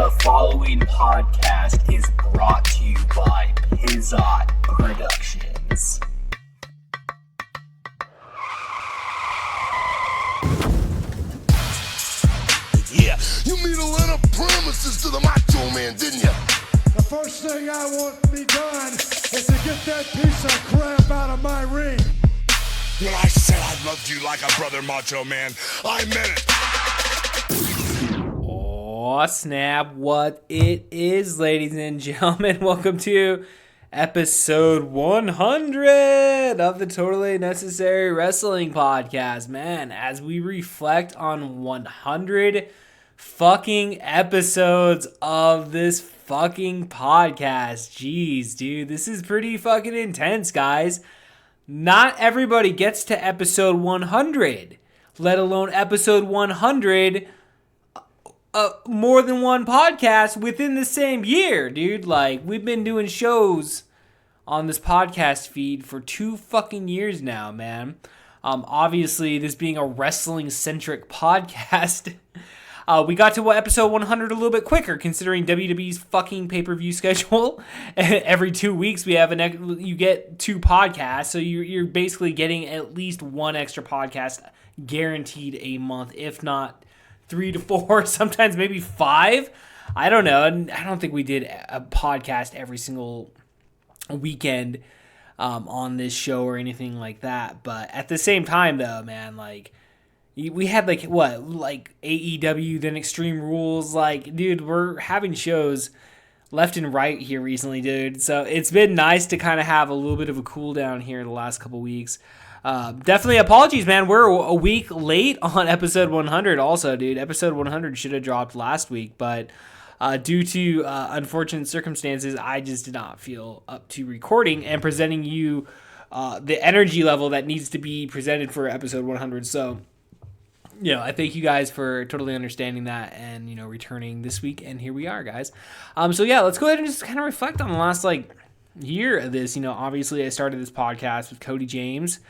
The following podcast is brought to you by Pizzot Productions. Yeah, you made a lot of promises to the Macho Man, didn't you? The first thing I want to be done is to get that piece of crap out of my ring. When I said I loved you like a brother, Macho Man, I meant it. Oh, snap. What it is, ladies and gentlemen. Welcome to episode 100 of the Totally Necessary Wrestling Podcast. Man, as we reflect on 100 fucking episodes of this fucking podcast. Jeez, dude, this is pretty fucking intense, guys. Not everybody gets to episode 100, let alone episode 100 more than one podcast within the same year, dude. Like, we've been doing shows on this podcast feed for 2 fucking years now, man. Obviously, this being a wrestling-centric podcast, we got to episode 100 a little bit quicker, considering WWE's fucking pay-per-view schedule. Every 2 weeks, we have you get 2 podcasts, so you're basically getting at least 1 extra podcast guaranteed a month, if not 3 to 4, sometimes maybe 5. I don't know. I don't think we did a podcast every single weekend on this show or anything like that. But at the same time, though, man, like, we had like AEW, then Extreme Rules. Like, dude, we're having shows left and right here recently, dude. So it's been nice to kind of have a little bit of a cool down here the last couple weeks. Definitely apologies, man. We're a week late on episode 100 also, dude. Episode 100 should have dropped last week, but due to unfortunate circumstances, I just did not feel up to recording and presenting you the energy level that needs to be presented for episode 100. So, I thank you guys for totally understanding that and, returning this week. And here we are, guys. So yeah, let's go ahead and just kind of reflect on the last year of this. Obviously I started this podcast with Cody James.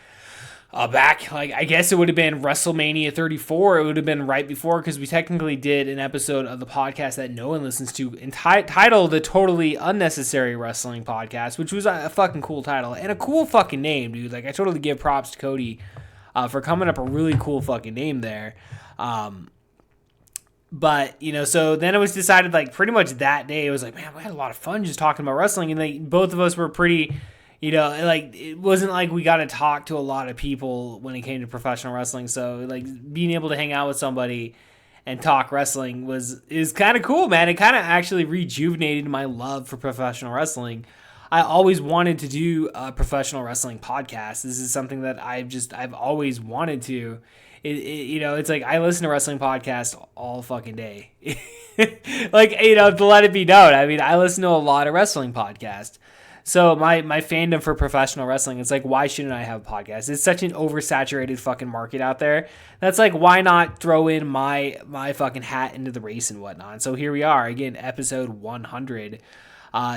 Back, I guess it would have been WrestleMania 34. It would have been right before, because we technically did an episode of the podcast that no one listens to, entitled The Totally Unnecessary Wrestling Podcast, which was a fucking cool title and a cool fucking name, dude. I totally give props to Cody for coming up a really cool fucking name there. But, so then it was decided, pretty much that day, it was man, we had a lot of fun just talking about wrestling, and both of us were pretty... it wasn't like we got to talk to a lot of people when it came to professional wrestling. So, being able to hang out with somebody and talk wrestling is kind of cool, man. It kind of actually rejuvenated my love for professional wrestling. I always wanted to do a professional wrestling podcast. This is something that I've always wanted to. It's I listen to wrestling podcasts all fucking day. To let it be known. I mean, I listen to a lot of wrestling podcasts. So my fandom for professional wrestling, it's why shouldn't I have a podcast? It's such an oversaturated fucking market out there. That's why not throw in my fucking hat into the race and whatnot? So here we are, again, episode 100.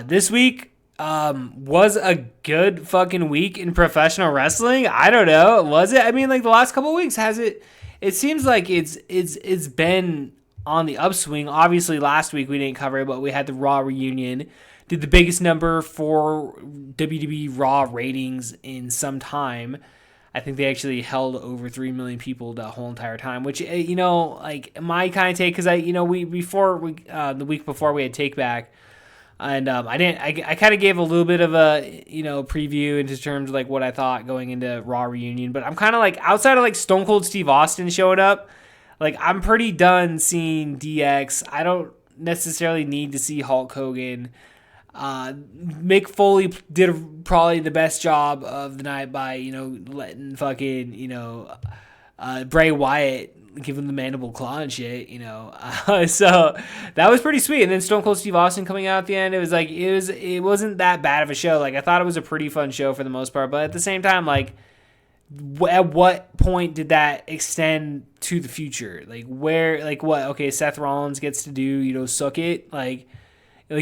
This week was a good fucking week in professional wrestling. I don't know. Was it? I mean, the last couple of weeks, has it? It seems like it's been on the upswing. Obviously, last week we didn't cover it, but we had the Raw reunion. Did the biggest number for WWE Raw ratings in some time. I think they actually held over 3 million people the whole entire time, which, my kind of take, because the week before we had Take Back, and I kind of gave a little bit of a, preview into terms of what I thought going into Raw reunion, but I'm kind of outside of Stone Cold Steve Austin showing up, I'm pretty done seeing DX. I don't necessarily need to see Hulk Hogan. Mick Foley did probably the best job of the night by, letting fucking, Bray Wyatt give him the mandible claw and shit, so that was pretty sweet. And then Stone Cold Steve Austin coming out at the end, it was it wasn't that bad of a show. I thought it was a pretty fun show for the most part, but at the same time, at what point did that extend to the future? What? Okay, Seth Rollins gets to do, suck it,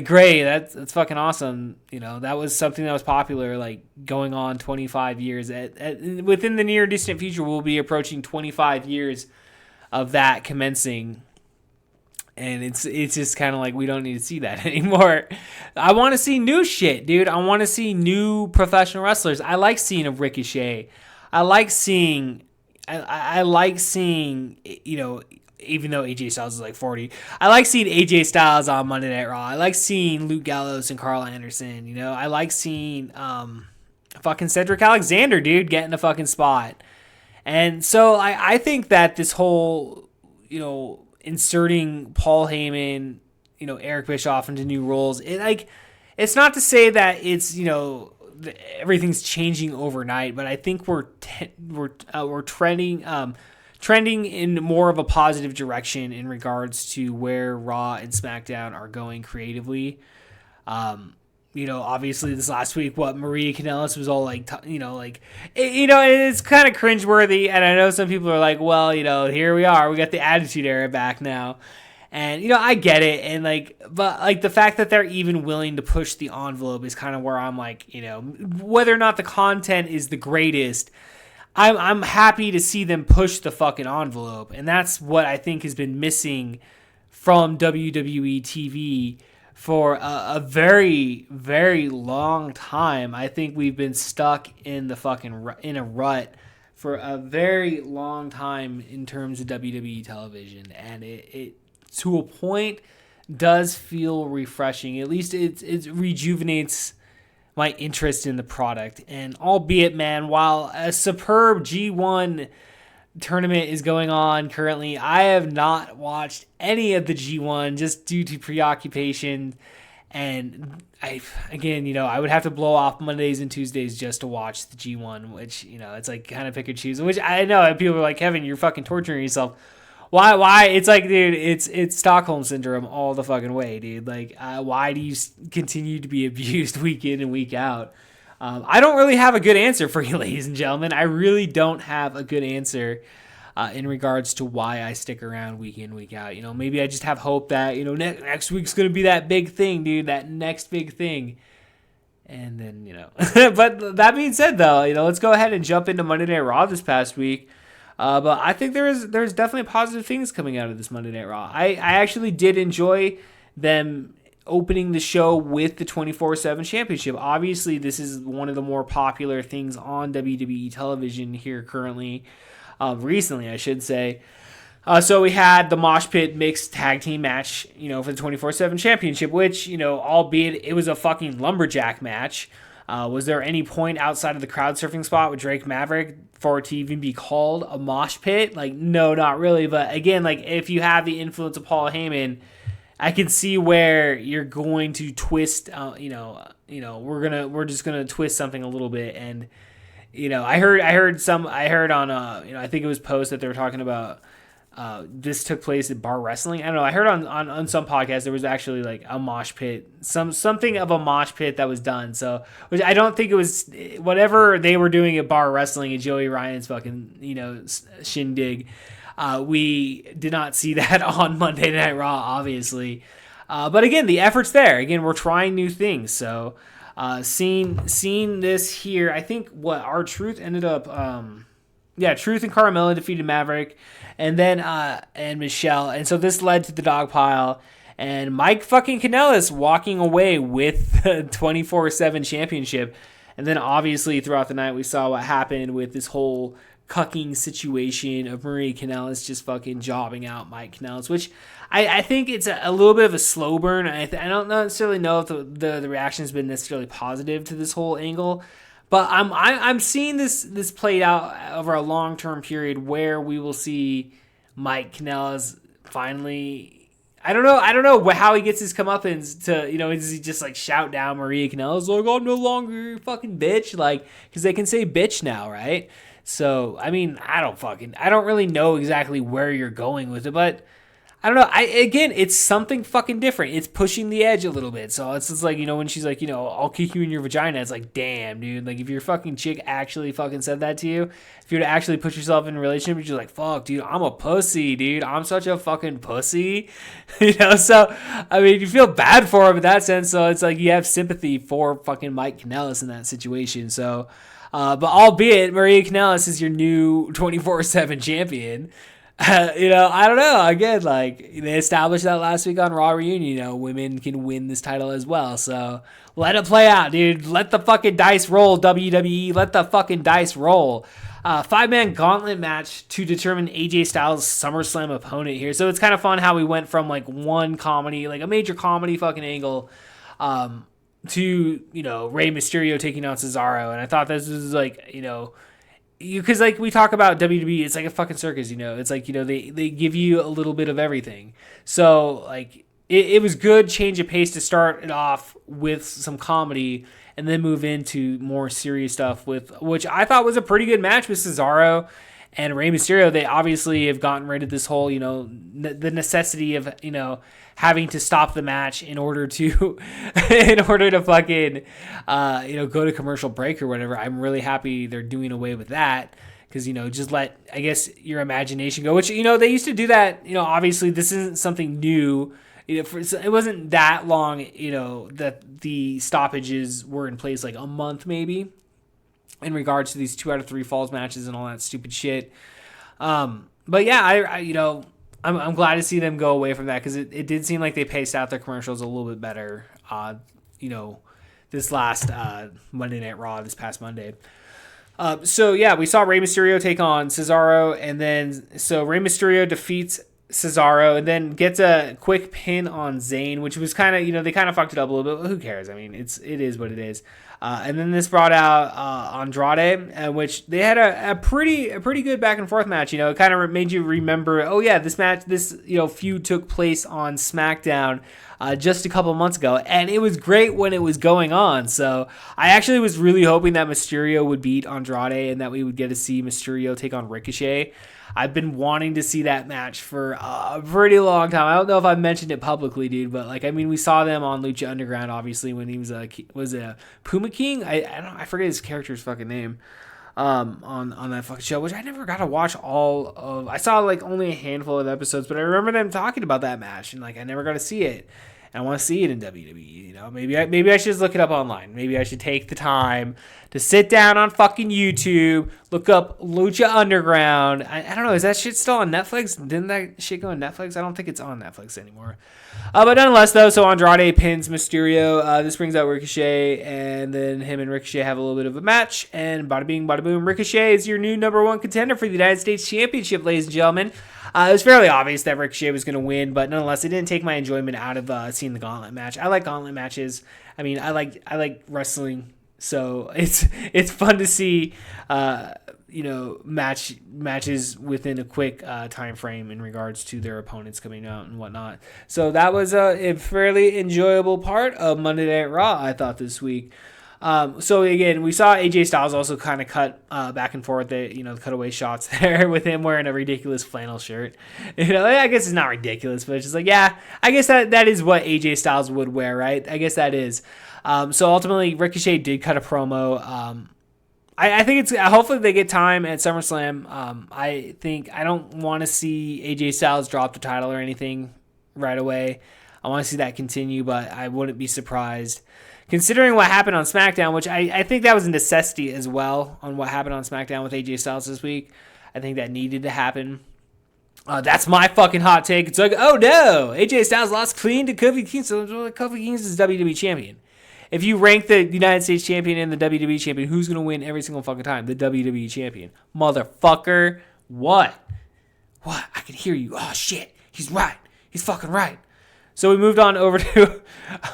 great, that's fucking awesome. That was something that was popular, going on 25 years. Within the near distant future, we'll be approaching 25 years of that commencing. And it's just kind of like, we don't need to see that anymore. I want to see new shit, dude. I want to see new professional wrestlers. I like seeing a Ricochet. I like seeing, you know, even though AJ Styles is like 40, I like seeing AJ Styles on Monday Night Raw. I like seeing Luke Gallows and Carl Anderson. You know, I like seeing fucking Cedric Alexander, dude, getting a fucking spot. And so I think that this whole, you know, inserting Paul Heyman, you know, Eric Bischoff into new roles, it's not to say that it's, you know, everything's changing overnight, but I think we're trending in more of a positive direction in regards to where Raw and SmackDown are going creatively. You know, obviously this last week, Maria Kanellis was all like, you know, like, you know, it's kind of cringeworthy. And I know some people are like, well, you know, here we are. We got the Attitude Era back now. And, you know, I get it. And like, but like the fact that they're even willing to push the envelope is kind of where I'm like, you know, whether or not the content is the greatest, I'm happy to see them push the fucking envelope. And that's what I think has been missing from WWE TV for a very, very long time. I think we've been stuck in in a rut for a very long time in terms of WWE television. And it to a point does feel refreshing. At least it rejuvenates my interest in the product. And albeit, man, while a superb G1 tournament is going on currently, I have not watched any of the G1 just due to preoccupation. And again, you know, I would have to blow off Mondays and Tuesdays just to watch the G1, which, you know, it's like kind of pick or choose, which I know people are like, Kevin, you're fucking torturing yourself. Why? It's like, dude, it's Stockholm Syndrome all the fucking way, dude. Like, why do you continue to be abused week in and week out? I don't really have a good answer for you, ladies and gentlemen. I really don't have a good answer in regards to why I stick around week in, week out. You know, maybe I just have hope that, you know, next week's going to be that big thing, dude, that next big thing. And then, you know, but that being said, though, you know, let's go ahead and jump into Monday Night Raw this past week. But I think there's definitely positive things coming out of this Monday Night Raw. I actually did enjoy them opening the show with the 24/7 championship. Obviously, this is one of the more popular things on WWE television here currently, recently, I should say. So we had the Mosh Pit mixed tag team match, you know, for the 24/7 championship, which, you know, albeit it was a fucking lumberjack match. Was there any point outside of the crowd surfing spot with Drake Maverick for it to even be called a mosh pit? Like, no, not really. But again, like, if you have the influence of Paul Heyman, I can see where you're going to twist. We're just gonna twist something a little bit. And you know, I heard on I think it was Post that they were talking about. This took place at bar wrestling. I don't know. I heard on some podcast there was actually like a mosh pit, something of a mosh pit that was done. So, which I don't think it was whatever they were doing at bar wrestling at Joey Ryan's fucking, you know, shindig. We did not see that on Monday Night Raw, obviously. But again, the effort's there. Again, we're trying new things. So, seeing this here, I think R-Truth ended up, Truth and Carmella defeated Maverick. And then, and Michelle. And so this led to the dog pile. And Mike fucking Kanellis walking away with the 24/7 championship. And then obviously throughout the night we saw what happened with this whole cucking situation of Marie Kanellis just fucking jobbing out Mike Kanellis. Which I think it's a little bit of a slow burn. I don't necessarily know if the reaction has been necessarily positive to this whole angle. But I'm seeing this played out over a long-term period where we will see Mike Kanellis finally. I don't know how he gets his comeuppance to, you know, does he just like shout down Maria Kanellis like, "I'm no longer your fucking bitch," like, because they can say bitch now, right? So I mean, I don't really know exactly where you're going with it, but I don't know. Again, it's something fucking different. It's pushing the edge a little bit. So it's just like, you know, when she's like, you know, "I'll kick you in your vagina," it's like, damn, dude. Like, if your fucking chick actually fucking said that to you, if you were to actually put yourself in a relationship, you're like, fuck, dude, I'm a pussy, dude. I'm such a fucking pussy. You know, so, I mean, you feel bad for him in that sense. So it's like you have sympathy for fucking Mike Kanellis in that situation. So, but albeit Maria Kanellis is your new 24/7 champion, I don't know. Again, like they established that last week on Raw Reunion, women can win this title as well. So let it play out, dude. Let the fucking dice roll, WWE. Let the fucking dice roll. 5-man gauntlet match to determine AJ Styles' SummerSlam opponent here. So it's kind of fun how we went from like one comedy, like a major comedy fucking angle, to, Rey Mysterio taking on Cesaro. And I thought this was like, because like we talk about WWE, it's like a fucking circus, it's like, they give you a little bit of everything. So like it was good change of pace to start it off with some comedy and then move into more serious stuff which I thought was a pretty good match with Cesaro and Rey Mysterio. They obviously have gotten rid of this whole, the necessity of, having to stop the match in order to fucking, go to commercial break or whatever. I'm really happy they're doing away with that because, just let, I guess, your imagination go, which, they used to do that. Obviously this isn't something new. It wasn't that long, that the stoppages were in place, like a month maybe, in regards to these 2 out of 3 falls matches and all that stupid shit. But yeah, I'm glad to see them go away from that because it did seem like they paced out their commercials a little bit better, this last Monday Night Raw, this past Monday. So yeah, we saw Rey Mysterio take on Cesaro, and then so Rey Mysterio defeats Cesaro and then gets a quick pin on Zayn, which was kind of, they kind of fucked it up a little bit, but who cares? I mean, it is what it is. And then this brought out Andrade, which they had a pretty good back and forth match. It kind of made you remember, oh yeah, this feud took place on SmackDown just a couple months ago, and it was great when it was going on. So I actually was really hoping that Mysterio would beat Andrade and that we would get to see Mysterio take on Ricochet. I've been wanting to see that match for a pretty long time. I don't know if I've mentioned it publicly, dude, but we saw them on Lucha Underground, obviously, when he was a Puma King. I forget his character's fucking name. On that fucking show, which I never got to watch all of. I saw only a handful of episodes, but I remember them talking about that match, and I never got to see it. And I want to see it in WWE. Maybe I should just look it up online. Maybe I should take the time to sit down on fucking YouTube, look up Lucha Underground. I don't know, is that shit still on Netflix? Didn't that shit go on Netflix? I don't think it's on Netflix anymore. But nonetheless, though, so Andrade pins Mysterio. This brings out Ricochet, and then him and Ricochet have a little bit of a match. And bada bing, bada boom, Ricochet is your new number 1 contender for the United States Championship, ladies and gentlemen. It was fairly obvious that Ricochet was going to win, but nonetheless, it didn't take my enjoyment out of seeing the gauntlet match. I like gauntlet matches. I mean, I like wrestling, so it's fun to see matches within a quick time frame in regards to their opponents coming out and whatnot. So that was a fairly enjoyable part of Monday Night Raw, I thought, this week. So again, we saw AJ Styles also kind of cut back and forth the cutaway shots there with him wearing a ridiculous flannel shirt. I guess it's not ridiculous, but it's just like, yeah, I guess that is what AJ Styles would wear, right? I guess that is. So ultimately, Ricochet did cut a promo. I think it's hopefully they get time at SummerSlam. I don't want to see AJ Styles drop the title or anything right away. I want to see that continue, but I wouldn't be surprised. Considering what happened on SmackDown, which I think that was a necessity as well on what happened on SmackDown with AJ Styles this week. I think that needed to happen. That's my fucking hot take. It's like, oh no, AJ Styles lost clean to Kofi Kingston. Kofi Kingston is WWE champion. If you rank the United States champion and the WWE champion, who's going to win every single fucking time? The WWE champion. Motherfucker. What? I can hear you. Oh shit. He's right. He's fucking right. So we moved on over to,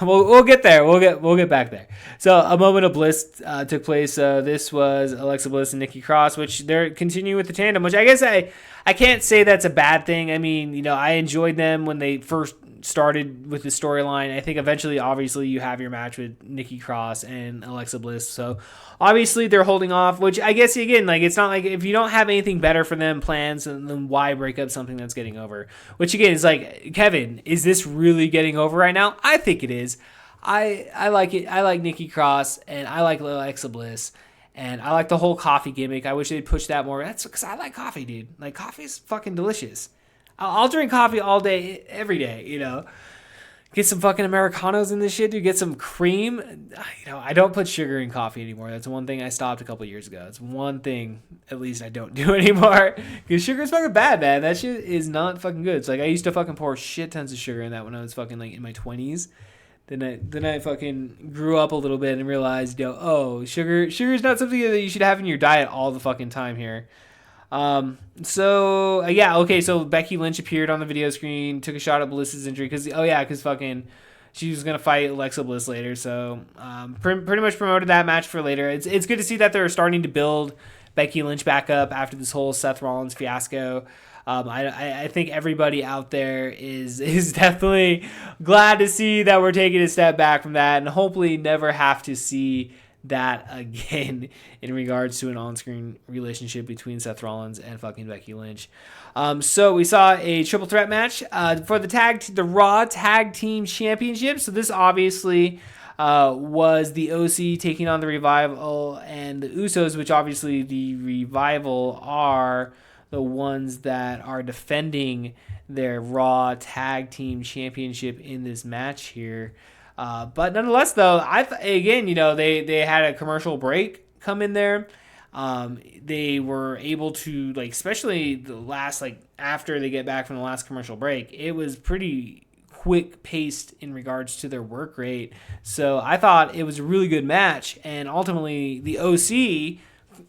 we'll get there. We'll get back there. So a moment of bliss took place. This was Alexa Bliss and Nikki Cross, which they're continuing with the tandem, which I guess I can't say that's a bad thing. I mean, I enjoyed them when they first started with the storyline. I think eventually, obviously, you have your match with Nikki Cross and Alexa Bliss. So obviously they're holding off, which I guess, again, it's not like if you don't have anything better for them plans, then why break up something that's getting over? Which again is like, Kevin, is this really getting over right now? I think it is. I like it. I like Nikki Cross and I like Alexa Bliss. And I like the whole coffee gimmick. I wish they'd push that more. That's because I like coffee, dude. Coffee's fucking delicious. I'll drink coffee all day, every day, Get some fucking Americanos in this shit, dude. Get some cream. I don't put sugar in coffee anymore. That's one thing I stopped a couple years ago. It's one thing, at least, I don't do anymore. Because sugar is fucking bad, man. That shit is not fucking good. It's like I used to fucking pour shit tons of sugar in that when I was fucking like in my 20s. Then I fucking grew up a little bit and realized, sugar is not something that you should have in your diet all the fucking time here. So Becky Lynch appeared on the video screen, took a shot at Bliss's injury because fucking she was gonna fight Alexa Bliss later. So pretty much promoted that match for later. It's good to see that they're starting to build Becky Lynch back up after this whole Seth Rollins fiasco. I think everybody out there is definitely glad to see that we're taking a step back from that and hopefully never have to see that again in regards to an on-screen relationship between Seth Rollins and fucking Becky Lynch. So we saw a triple threat match for the Raw Tag Team Championship. So this obviously was the OC taking on the Revival and the Usos, which obviously the Revival are the ones that are defending their Raw Tag Team Championship in this match here. But nonetheless, though, they had a commercial break come in there. They were able to, especially the last, after they get back from the last commercial break, it was pretty quick paced in regards to their work rate. So I thought it was a really good match. And ultimately, the OC,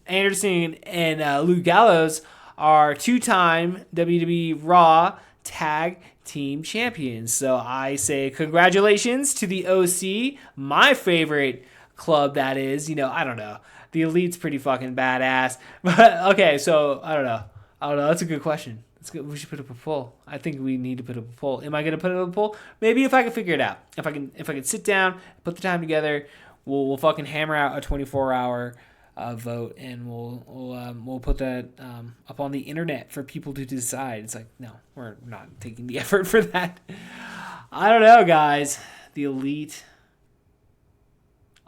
Anderson and Luke Gallows, are two-time WWE Raw Tag Team Champions. So I say congratulations to the OC, my favorite club that is. I don't know. The Elite's pretty fucking badass. But okay, so I don't know. That's a good question. That's good. We should put up a poll. I think we need to put up a poll. Am I going to put up a poll? Maybe if I can figure it out. If I can sit down, put the time together, we'll fucking hammer out a 24-hour vote, and we'll put that up on the internet for people to decide. It's like, no, we're not taking the effort for that. I don't know, guys. The Elite,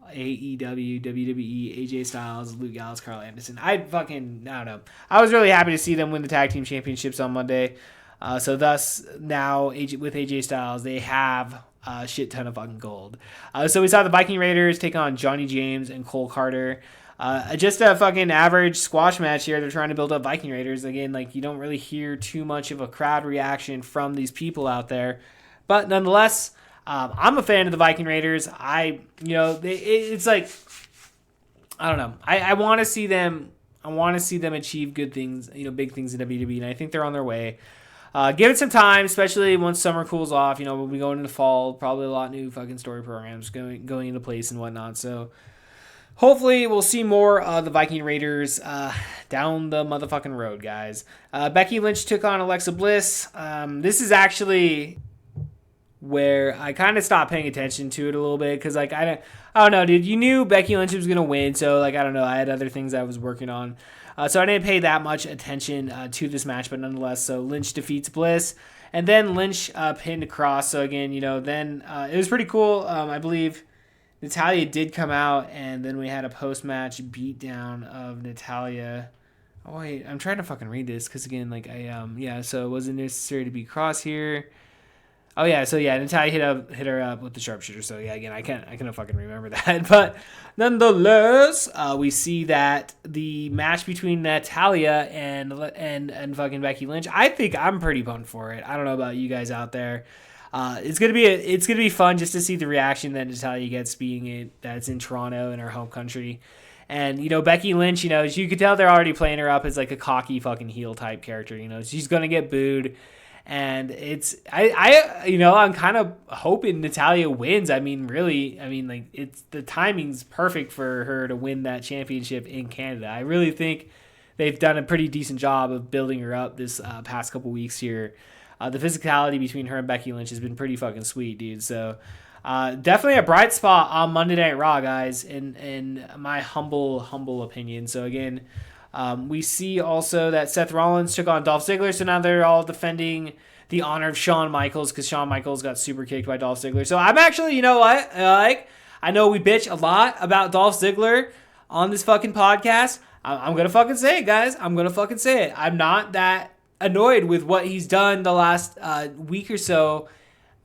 AEW, WWE, AJ Styles, Luke Gallows, Carl Anderson. I don't know. I was really happy to see them win the tag team championships on Monday. So thus now with AJ Styles, they have a shit ton of fucking gold. So we saw the Viking Raiders take on Johnny James and Cole Carter. Just a fucking average squash match here. They're trying to build up Viking Raiders. Again, you don't really hear too much of a crowd reaction from these people out there. But nonetheless, I'm a fan of the Viking Raiders. It's like, I don't know. I want to see them. I want to see them achieve good things, big things in WWE, and I think they're on their way. Give it some time, especially once summer cools off. We'll be going into fall. Probably a lot of new fucking story programs going into place and whatnot. So hopefully we'll see more of the Viking Raiders down the motherfucking road, guys. Becky Lynch took on Alexa Bliss. This is actually where I kind of stopped paying attention to it a little bit because, I don't know, dude. You knew Becky Lynch was going to win, so, I don't know. I had other things I was working on. So I didn't pay that much attention to this match, but nonetheless, so Lynch defeats Bliss. And then Lynch pinned across. So, again, then it was pretty cool. I believe Natalya did come out, and then we had a post-match beatdown of Natalya. Oh, wait, I'm trying to fucking read this because, again, so it wasn't necessary to be cross here. Oh, yeah, so, Natalya hit her up with the sharpshooter. So, yeah, again, I can't fucking remember that. But nonetheless, we see that the match between Natalya and fucking Becky Lynch, I think I'm pretty pumped for it. I don't know about you guys out there. It's gonna be fun just to see the reaction that Natalya gets, being that's in Toronto, in her home country. And, Becky Lynch, you could tell they're already playing her up as, a cocky fucking heel type character. She's going to get booed. And I'm kind of hoping Natalya wins. It's the timing's perfect for her to win that championship in Canada. I really think they've done a pretty decent job of building her up this past couple weeks here. The physicality between her and Becky Lynch has been pretty fucking sweet, dude. So definitely a bright spot on Monday Night Raw, guys, in my humble opinion. So again, we see also that Seth Rollins took on Dolph Ziggler, so now they're all defending the honor of Shawn Michaels because Shawn Michaels got super kicked by Dolph Ziggler. So I'm actually, I know we bitch a lot about Dolph Ziggler on this fucking podcast. I'm going to fucking say it, guys. I'm going to fucking say it. I'm not that annoyed with what he's done the last week or so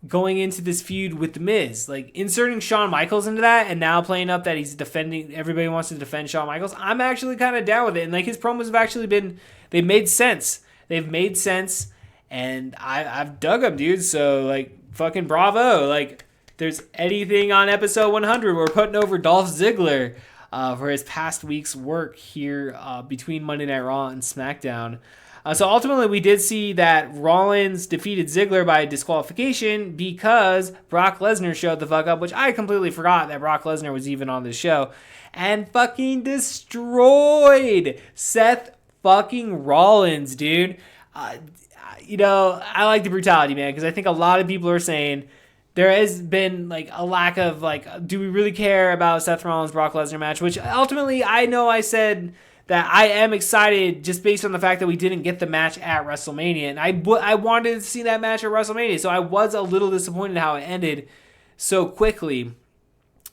going into this feud with The Miz. Like, inserting Shawn Michaels into that and now playing up that he's defending, everybody wants to defend Shawn Michaels. I'm actually kind of down with it. And, like, his promos have actually been, they've made sense. And I've dug them, dude. So, like, fucking bravo. Like, there's anything on episode 100, we're putting over Dolph Ziggler for his past week's work here between Monday Night Raw and SmackDown. So ultimately, we did see that Rollins defeated Ziggler by disqualification because Brock Lesnar showed the fuck up, which I completely forgot that Brock Lesnar was even on the show, and fucking destroyed Seth fucking Rollins, dude. You know, I like the brutality, man, because I think a lot of people are saying there has been, like, a lack of, like, do we really care about Seth Rollins Brock Lesnar match? Which ultimately, I know I said that I am excited just based on the fact that we didn't get the match at WrestleMania. And I wanted to see that match at WrestleMania. So I was a little disappointed how it ended so quickly.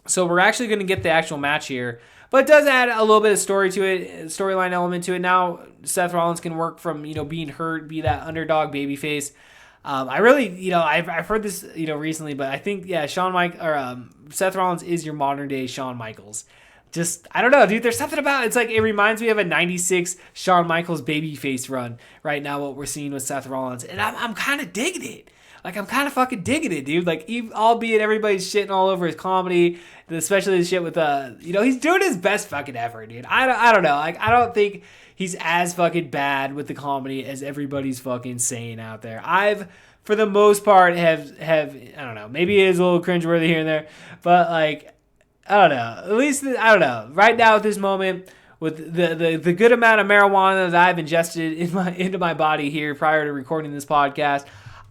So we're actually going to get the actual match here. But it does add a little bit of story to it, storyline element to it. Now Seth Rollins can work from, you know, being hurt, be that underdog babyface. I really, you know, I've heard this, you know, recently, but I think, yeah, Seth Rollins is your modern day Shawn Michaels. Just, I don't know, dude, there's something about it. It's like, it reminds me of a 96 Shawn Michaels babyface run right now, what we're seeing with Seth Rollins. And I'm kind of digging it. Like, I'm kind of fucking digging it, dude. Like, albeit everybody's shitting all over his comedy, especially the shit with, you know, he's doing his best fucking effort, dude. I don't know. Like, I don't think he's as fucking bad with the comedy as everybody's fucking saying out there. For the most part, have I don't know, maybe it is a little cringeworthy here and there, but, like, I don't know. At least, I don't know. Right now at this moment, with the good amount of marijuana that I've ingested into my body here prior to recording this podcast,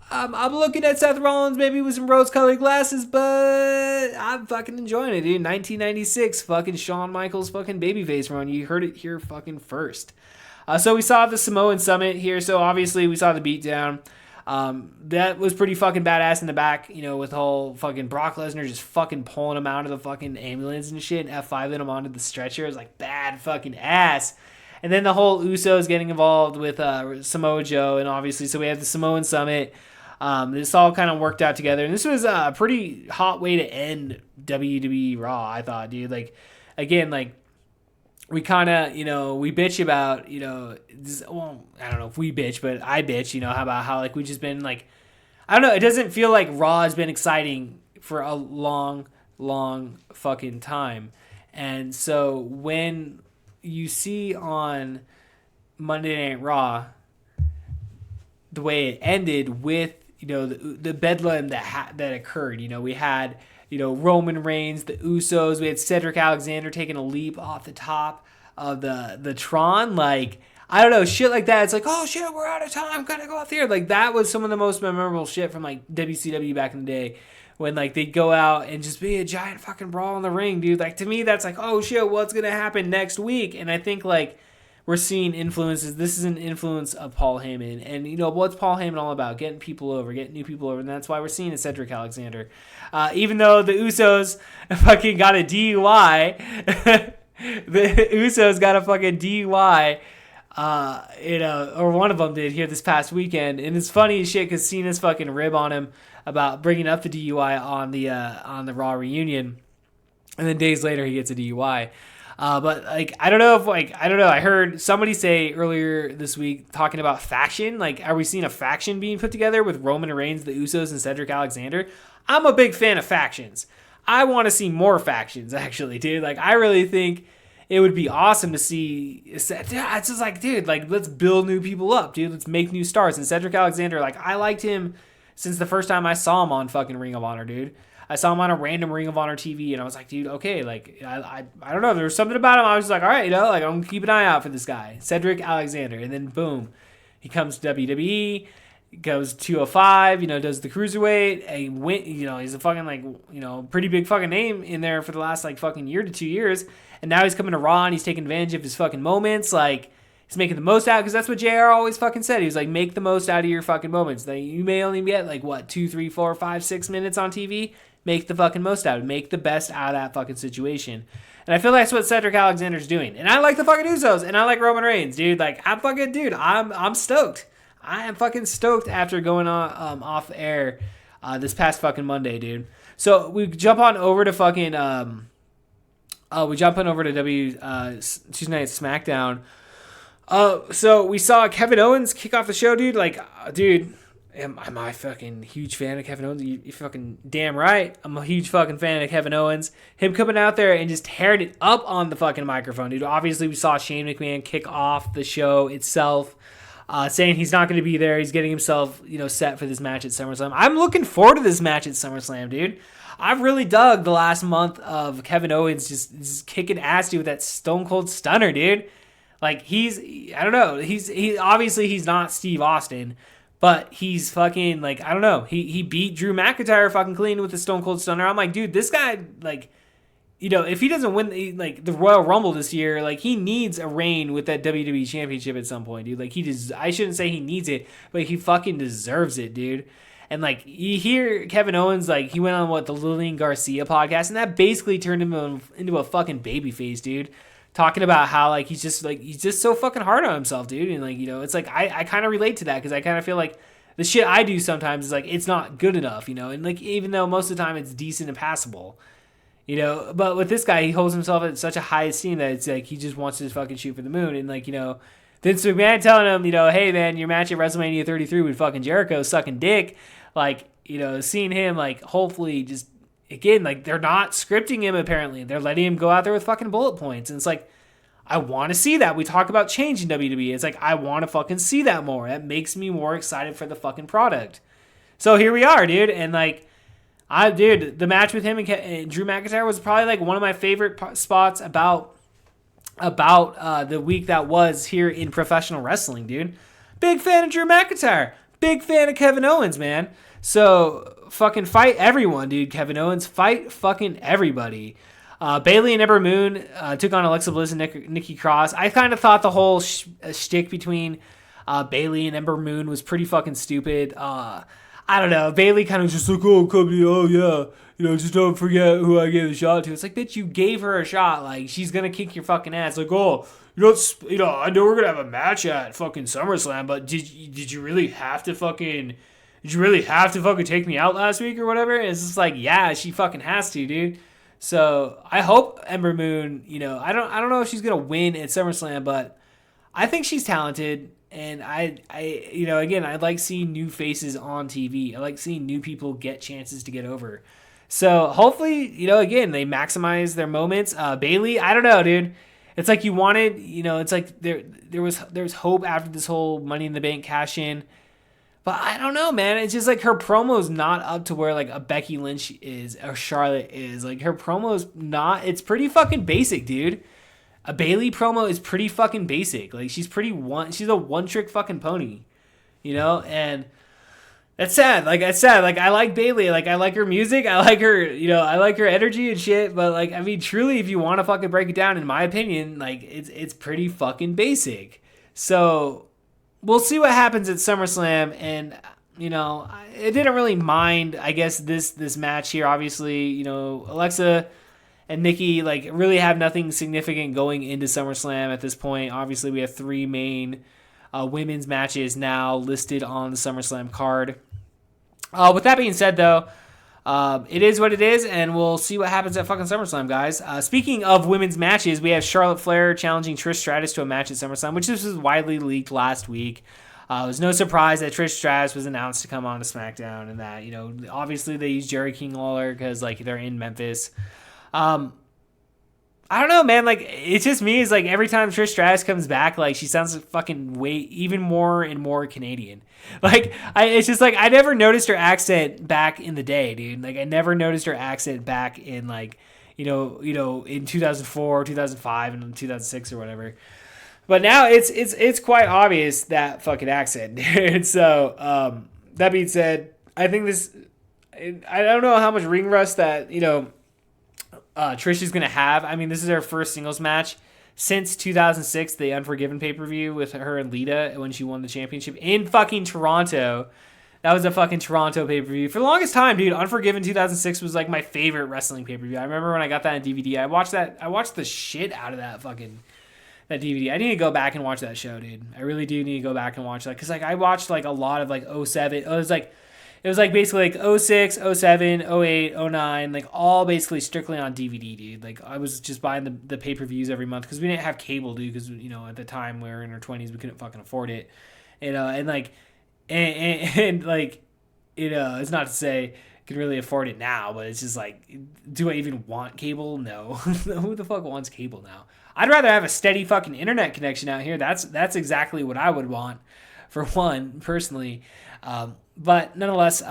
I'm looking at Seth Rollins maybe with some rose-colored glasses, but I'm fucking enjoying it, dude. 1996 fucking Shawn Michaels fucking babyface run. You heard it here fucking first. So we saw the Samoan Summit here. So obviously we saw the beatdown. That was pretty fucking badass in the back, you know, with the whole fucking Brock Lesnar just fucking pulling him out of the fucking ambulance and shit and F5ing him onto the stretcher. It was like bad fucking ass. And then the whole Usos getting involved with Samoa Joe, and obviously, so we have the Samoan Summit. This all kind of worked out together, and this was a pretty hot way to end WWE Raw, I thought, dude. Like, again, like, we kind of, you know, we bitch about, you know, well, I don't know if we bitch, but I bitch, you know, how like, we've just been, like, I don't know, it doesn't feel like Raw has been exciting for a long fucking time. And so when you see on Monday Night Raw the way it ended with, you know, the bedlam that occurred, you know, we had, you know, Roman Reigns, the Usos, we had Cedric Alexander taking a leap off the top of the Tron, like, I don't know, shit like that. It's like, oh shit, we're out of time, gotta go out there. Like, that was some of the most memorable shit from, like, WCW back in the day, when, like, they'd go out and just be a giant fucking brawl in the ring, dude. Like, to me, that's like, oh shit, what's gonna happen next week? And I think, like, we're seeing influences. This is an influence of Paul Heyman. And, you know, what's Paul Heyman all about? Getting people over, getting new people over. And that's why we're seeing a Cedric Alexander. Even though the Usos fucking got a DUI, the Usos got a fucking DUI, you know, or one of them did here this past weekend. And it's funny as shit because Cena's fucking rib on him about bringing up the DUI on the Raw reunion. And then days later, he gets a DUI. But, like, I don't know. I heard somebody say earlier this week talking about faction. Like, are we seeing a faction being put together with Roman Reigns, the Usos, and Cedric Alexander? I'm a big fan of factions. I want to see more factions, actually, dude. Like, I really think it would be awesome to see. It's just like, dude, like, let's build new people up, dude. Let's make new stars. And Cedric Alexander, like, I liked him since the first time I saw him on fucking Ring of Honor, dude. I saw him on a random Ring of Honor TV, and I was like, dude, okay, like, I don't know, there was something about him, I was like, all right, you know, like, I'm gonna keep an eye out for this guy, Cedric Alexander, and then boom, he comes to WWE, goes 205, you know, does the cruiserweight, he went, you know, he's a fucking, like, you know, pretty big fucking name in there for the last, like, fucking year to 2 years, and now he's coming to Raw, and he's taking advantage of his fucking moments, like, he's making the most out, because that's what JR always fucking said. He was like, make the most out of your fucking moments. Like, you may only get, like, what, 2, 3, 4, 5, 6 minutes on TV? Make the fucking most out of it. Make the best out of that fucking situation. And I feel that's what Cedric Alexander's doing. And I like the fucking Usos, and I like Roman Reigns, dude. Like, I'm stoked. I am fucking stoked after going on off air this past fucking Monday, dude. So we jump on over to fucking Tuesday Night SmackDown. So we saw Kevin Owens kick off the show, dude. Like, dude, am I fucking huge fan of Kevin Owens? You fucking damn right. I'm a huge fucking fan of Kevin Owens. Him coming out there and just tearing it up on the fucking microphone, dude. Obviously, we saw Shane McMahon kick off the show itself, saying he's not going to be there. He's getting himself, set for this match at SummerSlam. I'm looking forward to this match at SummerSlam, dude. I've really dug the last month of Kevin Owens just kicking ass, dude, with that Stone Cold Stunner, dude. Like, I don't know. Obviously he's not Steve Austin, but he's fucking, like, I don't know. He beat Drew McIntyre fucking clean with the Stone Cold Stunner. I'm like, dude, this guy, like, if he doesn't win the Royal Rumble this year, like, he needs a reign with that WWE Championship at some point, dude. Like, I shouldn't say he needs it, but he fucking deserves it, dude. And, like, you hear Kevin Owens, like, he went on, the Lillian Garcia podcast, and that basically turned him into a fucking babyface, dude. Talking about how, like, he's just so fucking hard on himself, dude. And, like, it's like, I kind of relate to that, because I kind of feel like the shit I do sometimes is, like, it's not good enough, And, like, even though most of the time it's decent and passable, But with this guy, he holds himself at such a high esteem that it's, like, he just wants to fucking shoot for the moon. And, like, Vince McMahon telling him, hey, man, your match at WrestleMania 33 with fucking Jericho sucking dick. Like, seeing him, like, hopefully just, again, like, they're not scripting him, apparently. They're letting him go out there with fucking bullet points. And it's like, I want to see that. We talk about change in WWE. It's like, I want to fucking see that more. That makes me more excited for the fucking product. So here we are, dude. And, like, the match with him and Drew McIntyre was probably, like, one of my favorite spots about the week that was here in professional wrestling, dude. Big fan of Drew McIntyre. Big fan of Kevin Owens, man. So fucking fight everyone, dude. Kevin Owens, fight fucking everybody. Bayley and Ember Moon took on Alexa Bliss and Nikki Cross. I kind of thought the whole shtick between Bayley and Ember Moon was pretty fucking stupid. I don't know. Bayley kind of just like, oh, company, oh yeah, just don't forget who I gave a shot to. It's like, bitch, you gave her a shot. Like, she's gonna kick your fucking ass. Like, oh, I know we're gonna have a match at fucking SummerSlam, but did you really have to fucking? Did you really have to fucking take me out last week or whatever? And it's just like, yeah, she fucking has to, dude. So I hope Ember Moon, I don't know if she's gonna win at SummerSlam, but I think she's talented. And I again, I like seeing new faces on TV. I like seeing new people get chances to get over. So hopefully, again, they maximize their moments. Bayley, I don't know, dude. It's like you wanted, it's like there was hope after this whole Money in the Bank cash in. But I don't know, man. It's just like her promo's not up to where like a Becky Lynch is or Charlotte is. Like her promo's not. It's pretty fucking basic, dude. A Bayley promo is pretty fucking basic. Like she's a one-trick fucking pony, And that's sad. Like I like Bayley. Like I like her music. I like her. I like her energy and shit. But like I mean, truly, if you want to fucking break it down, in my opinion, like it's pretty fucking basic. So. We'll see what happens at SummerSlam, and I didn't really mind. I guess this match here, obviously, Alexa and Nikki like really have nothing significant going into SummerSlam at this point. Obviously, we have 3 main women's matches now listed on the SummerSlam card. With that being said, though, it is what it is, and we'll see what happens at fucking SummerSlam, guys. Speaking of women's matches, we have Charlotte Flair challenging Trish Stratus to a match at SummerSlam, which this was widely leaked last week. It was no surprise that Trish Stratus was announced to come on to SmackDown, and that, obviously they used Jerry King Lawler because, like, they're in Memphis. I don't know, man. Like, it's just me. It's like every time Trish Stratus comes back, like, she sounds fucking even more and more Canadian. Like, it's just like I never noticed her accent back in the day, dude. Like, I never noticed her accent back in like, in 2004, 2005, and 2006 or whatever. But now it's quite obvious that fucking accent, dude. So that being said, I think I don't know how much ring rust that Trish is going to have. I mean, this is her first singles match since 2006, the Unforgiven pay-per-view with her and Lita when she won the championship in fucking Toronto. That was a fucking Toronto pay-per-view. For the longest time, dude, Unforgiven 2006 was like my favorite wrestling pay-per-view. I remember when I got that on DVD. I watched the shit out of that DVD. I need to go back and watch that show, dude. I really do need to go back and watch that. Because like I watched like a lot of like 07. It was like it was like basically like 06, 07, 08, 09, like all basically strictly on DVD, dude. Like I was just buying the pay-per-views every month because we didn't have cable, dude, because, you know, at the time we were in our 20s, we couldn't fucking afford it. And like, and like, it's not to say I can really afford it now, but it's just like, do I even want cable? No. Who the fuck wants cable now? I'd rather have a steady fucking internet connection out here. That's exactly what I would want, for one, personally. But nonetheless,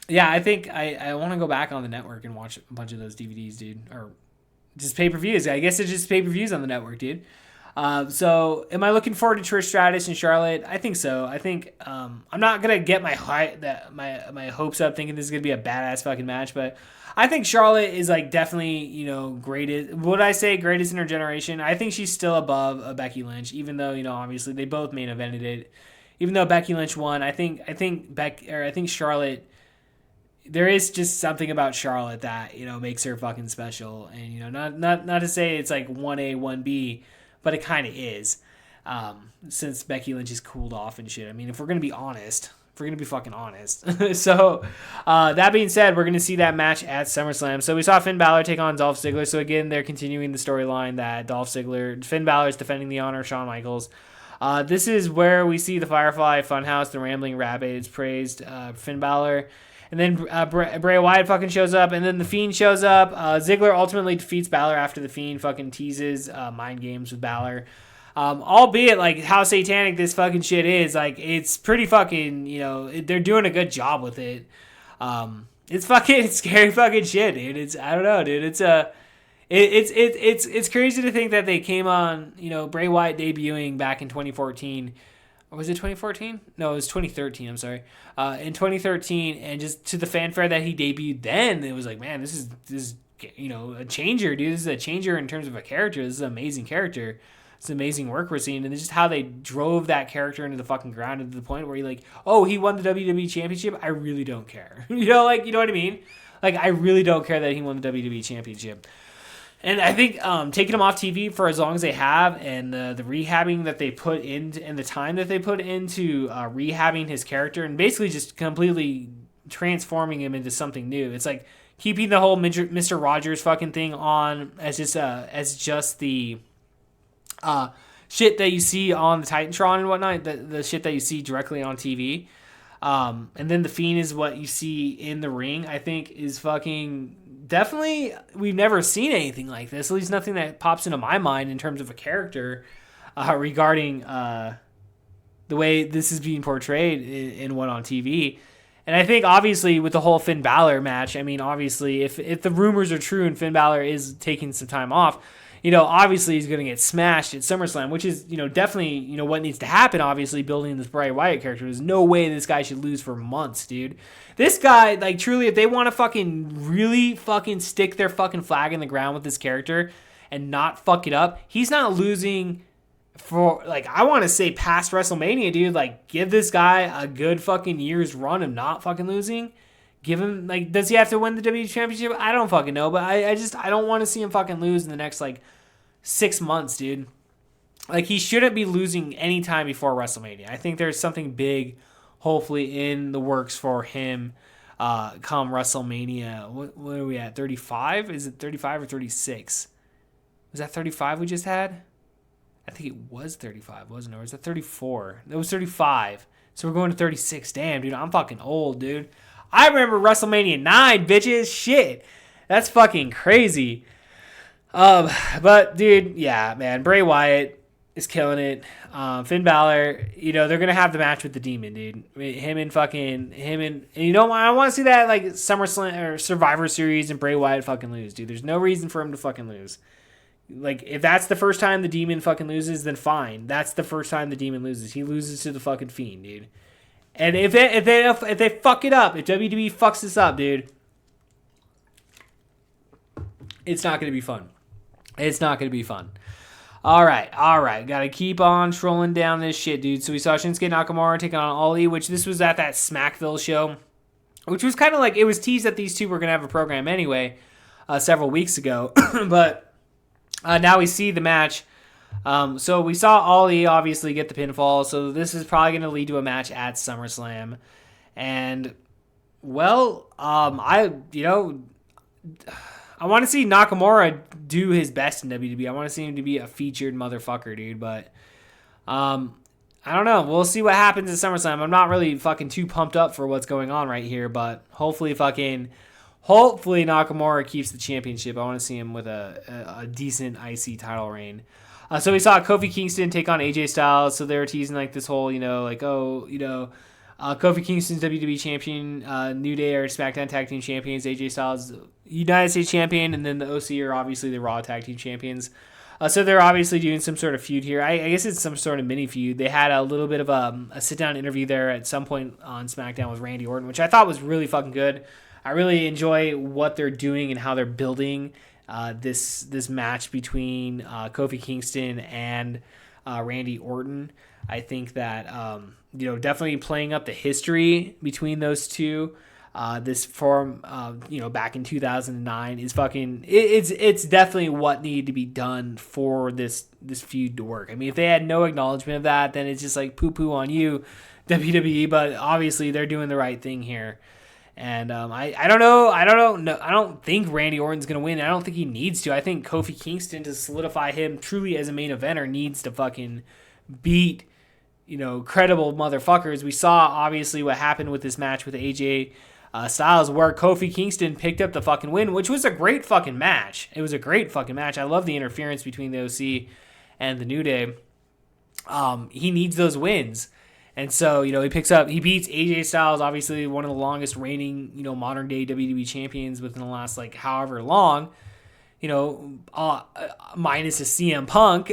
yeah, I think I want to go back on the network and watch a bunch of those DVDs, dude. Or just pay-per-views. I guess it's just pay-per-views on the network, dude. So am I looking forward to Trish Stratus and Charlotte? I think so. I think I'm not gonna get my hopes up thinking this is gonna be a badass fucking match, but I think Charlotte is like definitely, you know, greatest. Would I say greatest in her generation? I think she's still above Becky Lynch, even though, you know, obviously they both main evented it. Even though Becky Lynch won, I think Charlotte. There is just something about Charlotte that, you know, makes her fucking special, and, you know, not to say it's like 1A 1B, but it kind of is, since Becky Lynch is cooled off and shit. I mean, if we're gonna be honest. If we're going to be fucking honest. So, that being said, we're going to see that match at SummerSlam. So, we saw Finn Balor take on Dolph Ziggler. So, again, they're continuing the storyline that Finn Balor is defending the honor of Shawn Michaels. This is where we see the Firefly Funhouse, the Rambling Rabbit is praised Finn Balor. And then Bray Wyatt fucking shows up. And then The Fiend shows up. Ziggler ultimately defeats Balor after The Fiend fucking teases mind games with Balor. Albeit, like, how satanic this fucking shit is, like, it's pretty fucking, you know, they're doing a good job with it. It's fucking scary fucking shit, dude. I don't know, dude. It's crazy to think that they came on, you know, Bray Wyatt debuting back in 2014. Or was it 2014? No, it was 2013, I'm sorry. In 2013, and just to the fanfare that he debuted then, it was like, man, this is, you know, a changer, dude. This is a changer in terms of a character. This is an amazing character. It's amazing work we're seeing, and it's just how they drove that character into the fucking ground to the point where you're like, oh, he won the WWE Championship? I really don't care. You know what I mean? Like, I really don't care that he won the WWE Championship. And I think taking him off TV for as long as they have, and the rehabbing that they put in, and the time that they put into rehabbing his character, and basically just completely transforming him into something new. It's like keeping the whole Mr. Rogers fucking thing on as just the shit that you see on the Titantron and whatnot, the shit that you see directly on TV. And then The Fiend is what you see in the ring, I think is fucking definitely, we've never seen anything like this. At least nothing that pops into my mind in terms of a character regarding the way this is being portrayed in what on TV. And I think obviously with the whole Finn Balor match, I mean, obviously if the rumors are true and Finn Balor is taking some time off, you know, obviously he's going to get smashed at SummerSlam, which is, you know, definitely, you know, what needs to happen, obviously, building this Bray Wyatt character. There's no way this guy should lose for months, dude. This guy, like, truly, if they want to fucking really fucking stick their fucking flag in the ground with this character and not fuck it up, he's not losing for, like, I want to say past WrestleMania, dude. Like, give this guy a good fucking year's run of not fucking losing. Give him, like, does he have to win the WWE Championship? I don't fucking know, but I don't want to see him fucking lose in the next, like, 6 months, dude. Like, he shouldn't be losing any time before WrestleMania. I think there's something big, hopefully, in the works for him come WrestleMania. What are we at, 35? Is it 35 or 36? Was that 35 we just had? I think it was 35, wasn't it? Or was it 34? It was 35. So we're going to 36. Damn, dude, I'm fucking old, dude. I remember WrestleMania 9, bitches. Shit. That's fucking crazy. But, dude, yeah, man. Bray Wyatt is killing it. Finn Balor, you know, they're going to have the match with the Demon, dude. And you know, I want to see that, like, SummerSlam or Survivor Series and Bray Wyatt fucking lose, dude. There's no reason for him to fucking lose. Like, if that's the first time the Demon fucking loses, then fine. That's the first time the Demon loses. He loses to the fucking Fiend, dude. And if they fuck it up, if WWE fucks this up, dude, it's not going to be fun. It's not going to be fun. All right. Got to keep on strolling down this shit, dude. So we saw Shinsuke Nakamura take on Ali, which this was at that Smackville show, which was kind of like, it was teased that these two were going to have a program anyway several weeks ago. But now we see the match. So we saw Ali obviously get the pinfall, so this is probably going to lead to a match at SummerSlam. And, well, I want to see Nakamura do his best in WWE. I want to see him to be a featured motherfucker, dude. But I don't know. We'll see what happens at SummerSlam. I'm not really fucking too pumped up for what's going on right here, but hopefully Nakamura keeps the championship. I want to see him with a decent IC title reign. So we saw Kofi Kingston take on AJ Styles. So they were teasing like this whole, Kofi Kingston's WWE champion, New Day are SmackDown Tag Team champions, AJ Styles United States champion, and then the OC are obviously the Raw Tag Team champions. So they're obviously doing some sort of feud here. I guess it's some sort of mini feud. They had a little bit of a sit-down interview there at some point on SmackDown with Randy Orton, which I thought was really fucking good. I really enjoy what they're doing and how they're building this match between Kofi Kingston and Randy Orton. I think that definitely playing up the history between those two. This form, back in 2009 is fucking. It's definitely what needed to be done for this feud to work. I mean, if they had no acknowledgement of that, then it's just like poo poo on you, WWE. But obviously, they're doing the right thing here. And I don't know. I don't think Randy Orton's gonna win. I don't think he needs to. I think Kofi Kingston, to solidify him truly as a main eventer, needs to fucking beat credible motherfuckers. We saw obviously what happened with this match with AJ Styles, where Kofi Kingston picked up the fucking win, which was a great fucking match. It was a great fucking match. I love the interference between the OC and the New Day. He needs those wins. And so, he beats AJ Styles, obviously one of the longest reigning, modern day WWE champions within the last, however long, minus a CM Punk,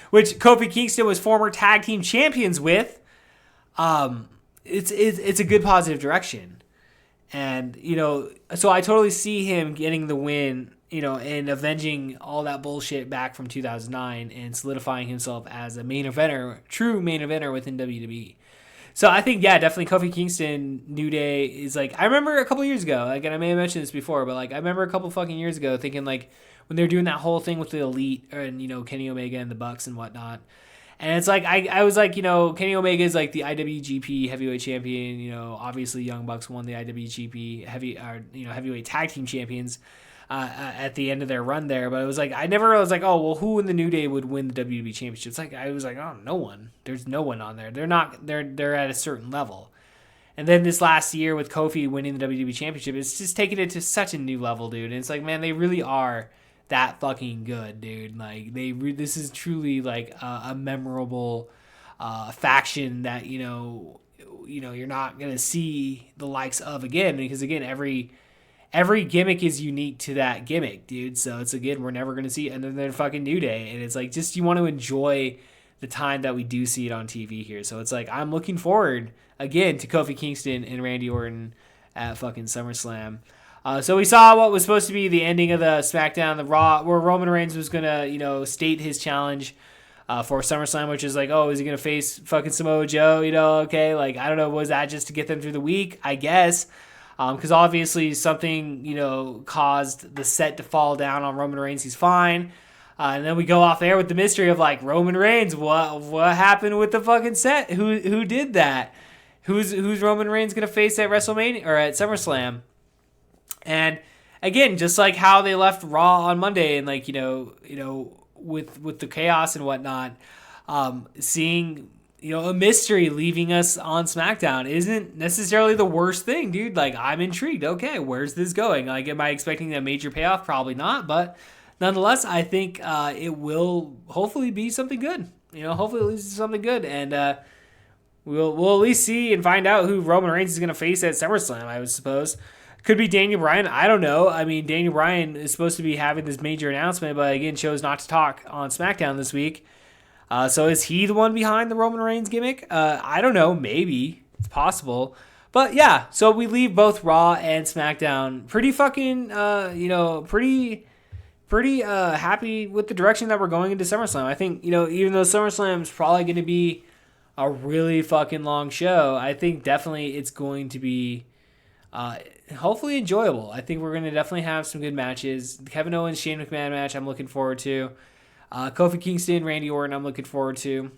which Kofi Kingston was former tag team champions with. It's a good positive direction. And, so I totally see him getting the win, and avenging all that bullshit back from 2009 and solidifying himself as a true main eventer within WWE. So I think, yeah, definitely Kofi Kingston, New Day is I remember a couple years ago, and I may have mentioned this before, but I remember a couple fucking years ago thinking when they were doing that whole thing with the Elite and, Kenny Omega and the Bucks and whatnot. And it's I was Kenny Omega is the IWGP heavyweight champion, obviously Young Bucks won the IWGP heavyweight tag team champions at the end of their run there. But it was I never was oh, well, who in the New Day would win the WWE championship? It's I was oh, no one. There's no one on there. They're at a certain level. And then this last year with Kofi winning the WWE championship, it's just taken it to such a new level, dude. And it's man, they really are that fucking good, dude. This is truly a memorable faction that you're not gonna see the likes of again, because again every gimmick is unique to that gimmick, dude. So it's we're never gonna see another fucking New Day, and it's just you want to enjoy the time that we do see it on TV here. So it's I'm looking forward again to Kofi Kingston and Randy Orton at fucking SummerSlam. So we saw what was supposed to be the ending of the Smackdown, the Raw, where Roman Reigns was going to, state his challenge for SummerSlam, which is is he going to face fucking Samoa Joe, okay? I don't know, was that just to get them through the week? I guess. Because obviously something, caused the set to fall down on Roman Reigns. He's fine. And then we go off air with the mystery of Roman Reigns. What happened with the fucking set? Who did that? Who's Roman Reigns going to face at WrestleMania or at SummerSlam? And again, just how they left Raw on Monday, and with the chaos and whatnot, seeing a mystery leaving us on SmackDown isn't necessarily the worst thing, dude. I'm intrigued. Okay, where's this going? Am I expecting a major payoff? Probably not, but nonetheless, I think it will hopefully be something good. Hopefully it leads to something good, and we'll at least see and find out who Roman Reigns is going to face at SummerSlam, I would suppose. Could be Daniel Bryan. I don't know. I mean, Daniel Bryan is supposed to be having this major announcement, but again, chose not to talk on SmackDown this week. So is he the one behind the Roman Reigns gimmick? I don't know. Maybe. It's possible. But yeah, so we leave both Raw and SmackDown pretty fucking, pretty happy with the direction that we're going into SummerSlam. I think, even though SummerSlam is probably going to be a really fucking long show, I think definitely it's going to be hopefully enjoyable. I think we're going to definitely have some good matches. The Kevin Owens, Shane McMahon match I'm looking forward to. Kofi Kingston, Randy Orton I'm looking forward to.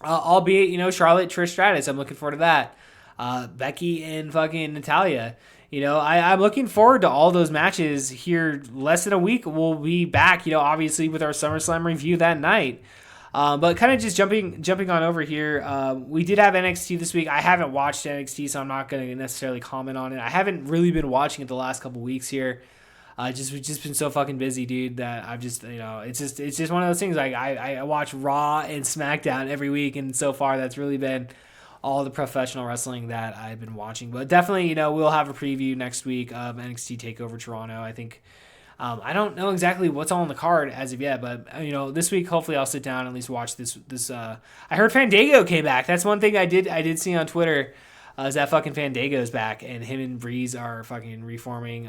Albeit, Charlotte, Trish Stratus, I'm looking forward to that. Becky and fucking Natalya. You know, I'm looking forward to all those matches here. Less than a week, we'll be back, you know, obviously with our SummerSlam review that night. But kind of just jumping on over here, we did have NXT this week. I haven't watched NXT, so I'm not going to necessarily comment on it. I haven't really been watching it the last couple weeks here. We've just been so fucking busy, dude, that I've just, you know, it's just one of those things. Like I watch Raw and Smackdown every week, and so far that's really been all the professional wrestling that I've been watching. But definitely, you know, we'll have a preview next week of NXT TakeOver Toronto. I think I don't know exactly what's on the card as of yet, but you know, this week hopefully I'll sit down and at least watch this. I heard Fandango came back. That's one thing I did see on Twitter. Is that fucking Fandango's back, and him and Breeze are fucking reforming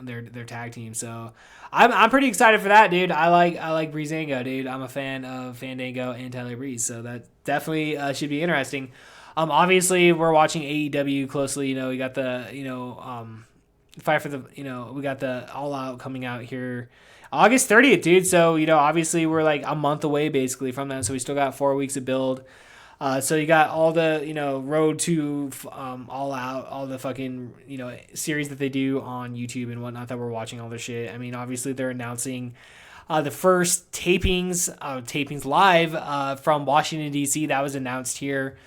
their tag team. So I'm pretty excited for that, dude. I like Breezango, dude. I'm a fan of Fandango and Tyler Breeze, so that definitely should be interesting. Obviously we're watching AEW closely. You know, we got the fight for the, you know, we got the All Out coming out here August 30th, dude. So, you know, obviously we're like a month away basically from that. So we still got 4 weeks of build. So you got all the, you know, road to All Out, all the fucking, you know, series that they do on YouTube and whatnot that we're watching all their shit. I mean, obviously they're announcing the first tapings live from Washington, D.C. That was announced here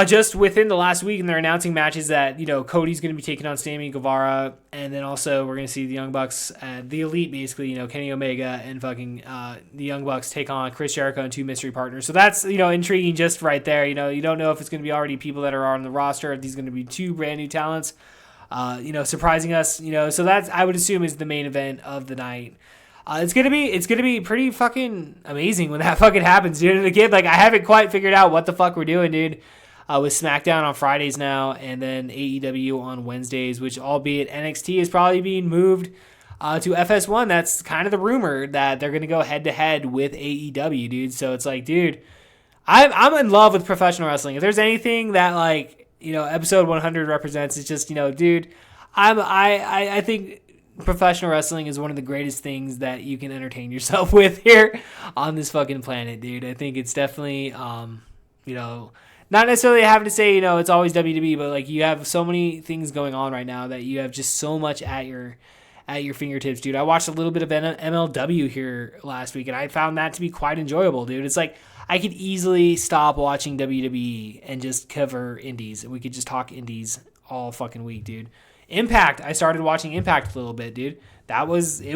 just within the last week, and they're announcing matches that, you know, Cody's going to be taking on Sammy Guevara, and then also we're going to see the Young Bucks, the Elite, basically, you know, Kenny Omega and fucking the Young Bucks take on Chris Jericho and 2 mystery partners. So that's, you know, intriguing just right there. You know, you don't know if it's going to be already people that are on the roster, if these are going to be 2 brand new talents, you know, surprising us, you know. So that's, I would assume, is the main event of the night. It's gonna be pretty fucking amazing when that fucking happens, dude. And again, like, I haven't quite figured out what the fuck we're doing, dude. With Smackdown on Fridays now, and then AEW on Wednesdays, which, albeit NXT is probably being moved to FS1. That's kind of the rumor that they're going to go head-to-head with AEW, dude. So it's like, dude, I'm in love with professional wrestling. If there's anything that, like, you know, episode 100 represents, it's just, you know, dude, I think professional wrestling is one of the greatest things that you can entertain yourself with here on this fucking planet, dude. I think it's definitely, you know, not necessarily having to say, you know, it's always WWE, but like, you have so many things going on right now that you have just so much at your fingertips, dude. I watched a little bit of MLW here last week, and I found that to be quite enjoyable, dude. It's like, I could easily stop watching WWE and just cover indies, and we could just talk indies all fucking week, dude. Impact, I started watching Impact a little bit, dude. It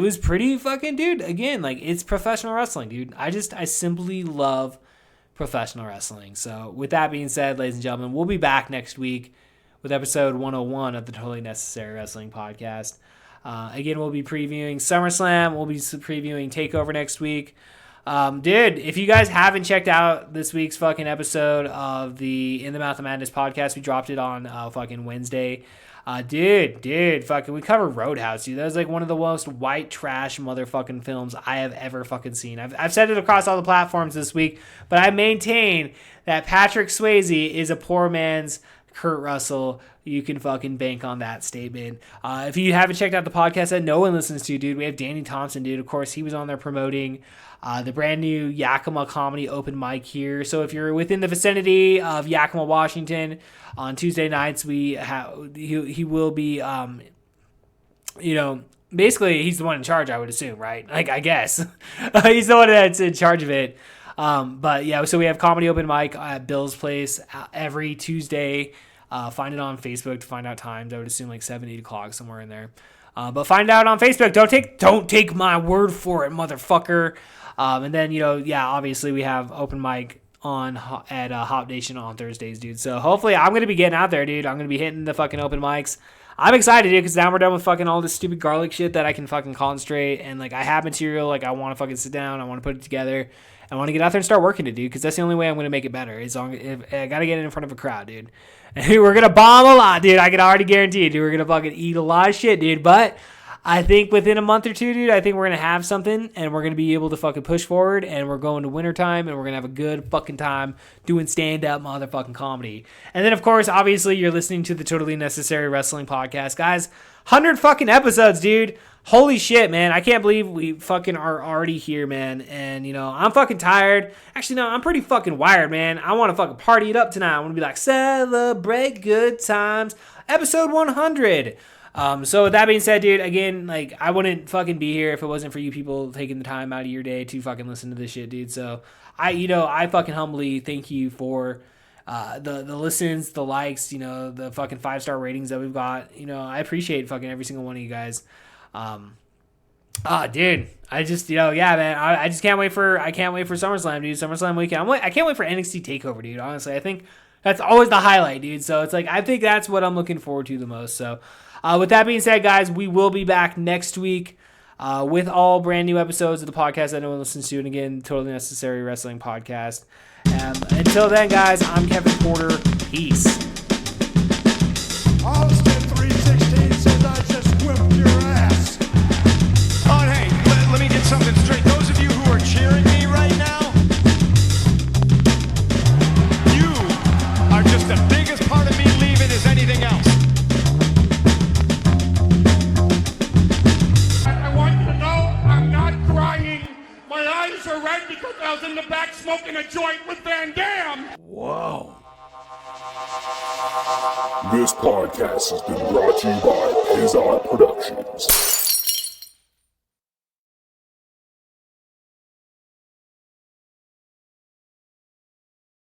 was pretty fucking, dude. Again, like, it's professional wrestling, dude. I simply love professional wrestling. So with that being said, ladies and gentlemen, we'll be back next week with episode 101 of the Totally Necessary Wrestling Podcast. Again, we'll be previewing SummerSlam. We'll be previewing TakeOver next week. Dude, if you guys haven't checked out this week's fucking episode of the In the Mouth of Madness podcast, we dropped it on fucking Wednesday. Dude, fucking, we covered Roadhouse, dude. That was like one of the most white trash motherfucking films I have ever fucking seen. I've said it across all the platforms this week, but I maintain that Patrick Swayze is a poor man's Kurt Russell. You can fucking bank on that statement. If you haven't checked out the podcast that no one listens to, dude, we have Danny Thompson, dude. Of course, he was on there promoting the brand new Yakima Comedy open mic here. So if you're within the vicinity of Yakima, Washington, on Tuesday nights, he will be, you know, basically he's the one in charge, I would assume, right? Like, I guess he's the one that's in charge of it. But yeah, so we have comedy open mic at Bill's Place every Tuesday. Find it on Facebook to find out times. I would assume like 7, 8 o'clock, somewhere in there. But find out on Facebook. Don't take my word for it, motherfucker. And then, you know, yeah, obviously we have open mic at Hop Nation on Thursdays, dude. So hopefully I'm going to be getting out there, dude. I'm going to be hitting the fucking open mics. I'm excited, dude, because now we're done with fucking all this stupid garlic shit that I can fucking concentrate. And, like, I have material. Like, I want to fucking sit down. I want to put it together. I want to get out there and start working it, dude, because that's the only way I'm going to make it better. I got to get it in front of a crowd, dude. And we're going to bomb a lot, dude. I can already guarantee you, dude. We're going to fucking eat a lot of shit, dude. But I think within a month or two, dude, I think we're going to have something and we're going to be able to fucking push forward and we're going to wintertime and we're going to have a good fucking time doing stand-up motherfucking comedy. And then, of course, obviously, you're listening to the Totally Necessary Wrestling Podcast. Guys, 100 fucking episodes, dude. Holy shit, man. I can't believe we fucking are already here, man. And, you know, I'm fucking tired. Actually, no, I'm pretty fucking wired, man. I want to fucking party it up tonight. I want to be like, celebrate good times. Episode 100. So with that being said, dude, again, like, I wouldn't fucking be here if it wasn't for you people taking the time out of your day to fucking listen to this shit, dude. So I fucking humbly thank you for the listens, the likes, you know, the fucking 5-star ratings that we've got. You know, I appreciate fucking every single one of you guys. Dude, I just, you know, yeah, man, I just can't wait for SummerSlam, dude. SummerSlam weekend. I can't wait for NXT TakeOver, dude. Honestly, I think that's always the highlight, dude. So it's like, I think that's what I'm looking forward to the most. So, with that being said, guys, we will be back next week, with all brand new episodes of the podcast that no one listens to. And again, Totally Necessary Wrestling Podcast. Until then, guys, I'm Kevin Porter. Peace. Austin 316 says I just whipped your ass. Oh, hey, let me get something straight. Those of you who are cheering me right now, you are just the biggest part of me leaving as anything else. I want you to know I'm not crying. My eyes are red because I was in the back smoking a joint with Van Dam. Whoa. This podcast has been brought to you by Pizza Productions.